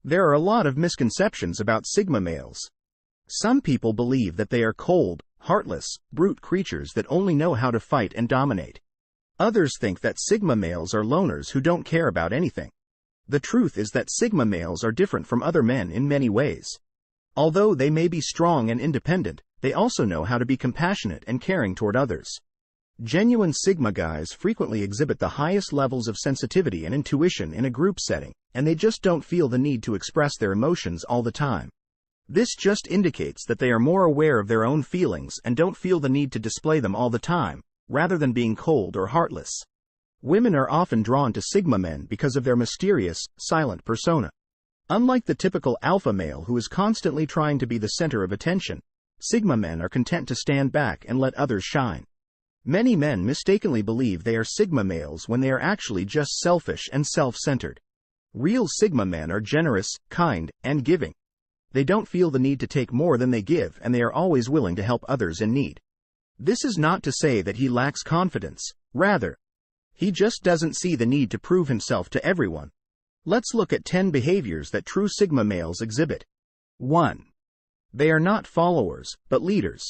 There are a lot of misconceptions about Sigma males. Some people believe that they are cold, heartless, brute creatures that only know how to fight and dominate. Others think that Sigma males are loners who don't care about anything. The truth is that Sigma males are different from other men in many ways. Although they may be strong and independent, they also know how to be compassionate and caring toward others. Genuine Sigma guys frequently exhibit the highest levels of sensitivity and intuition in a group setting, and they just don't feel the need to express their emotions all the time. This just indicates that they are more aware of their own feelings and don't feel the need to display them all the time, rather than being cold or heartless. Women are often drawn to Sigma men because of their mysterious, silent persona. Unlike the typical alpha male who is constantly trying to be the center of attention, Sigma men are content to stand back and let others shine. Many men mistakenly believe they are Sigma males when they are actually just selfish and self-centered. Real Sigma men are generous, kind, and giving. They don't feel the need to take more than they give, and they are always willing to help others in need. This is not to say that he lacks confidence. Rather, he just doesn't see the need to prove himself to everyone. Let's look at 10 behaviors that true Sigma males exhibit. 1. They are not followers, but leaders.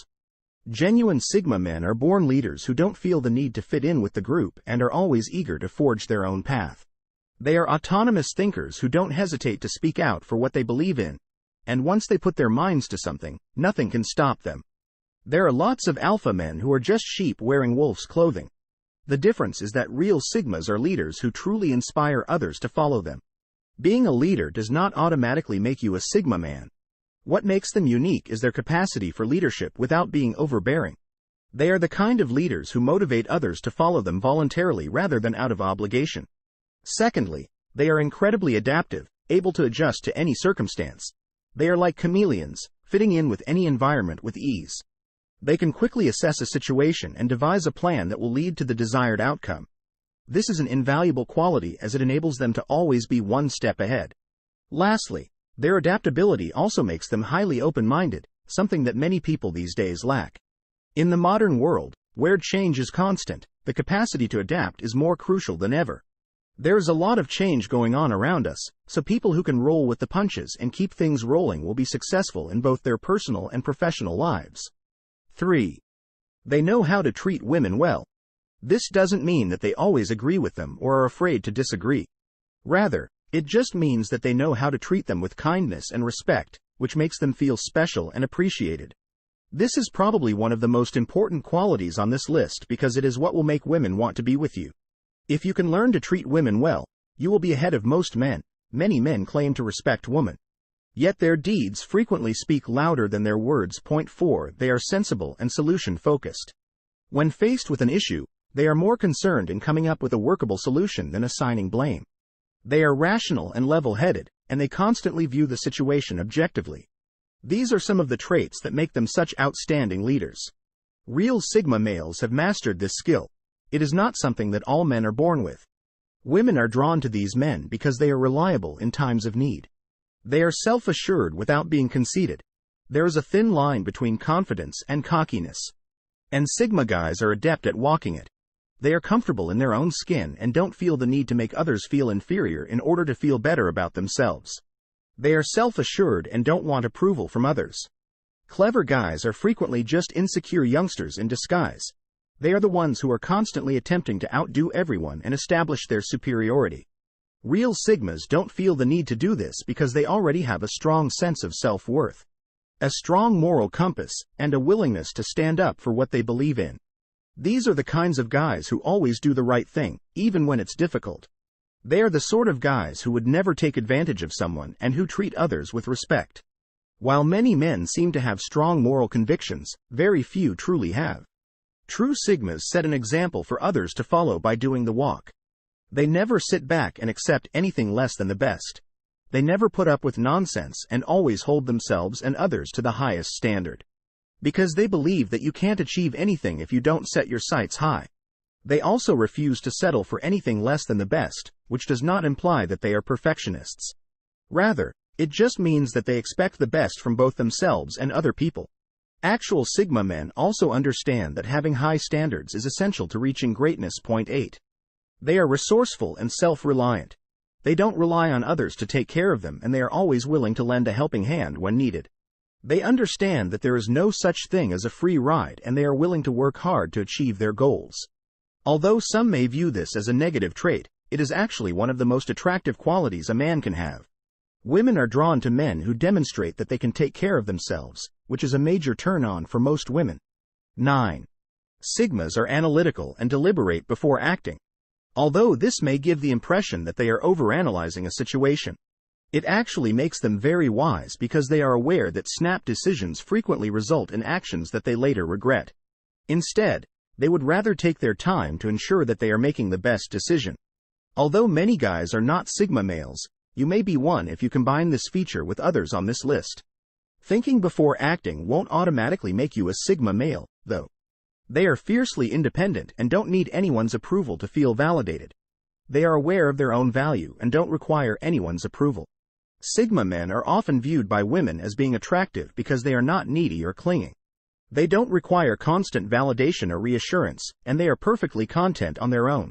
Genuine Sigma men are born leaders who don't feel the need to fit in with the group and are always eager to forge their own path. They are autonomous thinkers who don't hesitate to speak out for what they believe in, and once they put their minds to something, nothing can stop them. There are lots of alpha men who are just sheep wearing wolf's clothing. The difference is that real Sigmas are leaders who truly inspire others to follow them. Being a leader does not automatically make you a Sigma man. What makes them unique is their capacity for leadership without being overbearing. They are the kind of leaders who motivate others to follow them voluntarily rather than out of obligation. Secondly, they are incredibly adaptive, able to adjust to any circumstance. They are like chameleons, fitting in with any environment with ease. They can quickly assess a situation and devise a plan that will lead to the desired outcome. This is an invaluable quality as it enables them to always be one step ahead. Lastly, their adaptability also makes them highly open-minded, something that many people these days lack. In the modern world, where change is constant, the capacity to adapt is more crucial than ever. There is a lot of change going on around us, so people who can roll with the punches and keep things rolling will be successful in both their personal and professional lives. 3. They know how to treat women well. This doesn't mean that they always agree with them or are afraid to disagree. Rather, it just means that they know how to treat them with kindness and respect, which makes them feel special and appreciated. This is probably one of the most important qualities on this list because it is what will make women want to be with you. If you can learn to treat women well, you will be ahead of most men. Many men claim to respect women, yet their deeds frequently speak louder than their words. 4. They are sensible and solution-focused. When faced with an issue, they are more concerned in coming up with a workable solution than assigning blame. They are rational and level-headed, and they constantly view the situation objectively. These are some of the traits that make them such outstanding leaders. Real Sigma males have mastered this skill. It is not something that all men are born with. Women are drawn to these men because they are reliable in times of need. They are self-assured without being conceited. There is a thin line between confidence and cockiness. And Sigma guys are adept at walking it. They are comfortable in their own skin and don't feel the need to make others feel inferior in order to feel better about themselves. They are self-assured and don't want approval from others. Clever guys are frequently just insecure youngsters in disguise. They are the ones who are constantly attempting to outdo everyone and establish their superiority. Real Sigmas don't feel the need to do this because they already have a strong sense of self-worth, a strong moral compass, and a willingness to stand up for what they believe in. These are the kinds of guys who always do the right thing, even when it's difficult. They are the sort of guys who would never take advantage of someone and who treat others with respect. While many men seem to have strong moral convictions, very few truly have. True Sigmas set an example for others to follow by doing the walk. They never sit back and accept anything less than the best. They never put up with nonsense and always hold themselves and others to the highest standard. Because they believe that you can't achieve anything if you don't set your sights high. They also refuse to settle for anything less than the best, which does not imply that they are perfectionists. Rather, it just means that they expect the best from both themselves and other people. Actual Sigma men also understand that having high standards is essential to reaching greatness. 8. They are resourceful and self-reliant. They They don't rely on others to take care of them, and they are always willing to lend a helping hand when needed. They understand that there is no such thing as a free ride, and they are willing to work hard to achieve their goals. Although some may view this as a negative trait, it is actually one of the most attractive qualities a man can have. Women are drawn to men who demonstrate that they can take care of themselves, which is a major turn-on for most women. 9. Sigmas are analytical and deliberate before acting. Although this may give the impression that they are overanalyzing a situation, it actually makes them very wise because they are aware that snap decisions frequently result in actions that they later regret. Instead, they would rather take their time to ensure that they are making the best decision. Although many guys are not Sigma males, you may be one if you combine this feature with others on this list. Thinking before acting won't automatically make you a Sigma male, though. They are fiercely independent and don't need anyone's approval to feel validated. They are aware of their own value and don't require anyone's approval. Sigma men are often viewed by women as being attractive because they are not needy or clinging. They don't require constant validation or reassurance, and they are perfectly content on their own.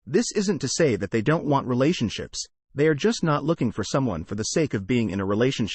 This isn't to say that they don't want relationships, they are just not looking for someone for the sake of being in a relationship.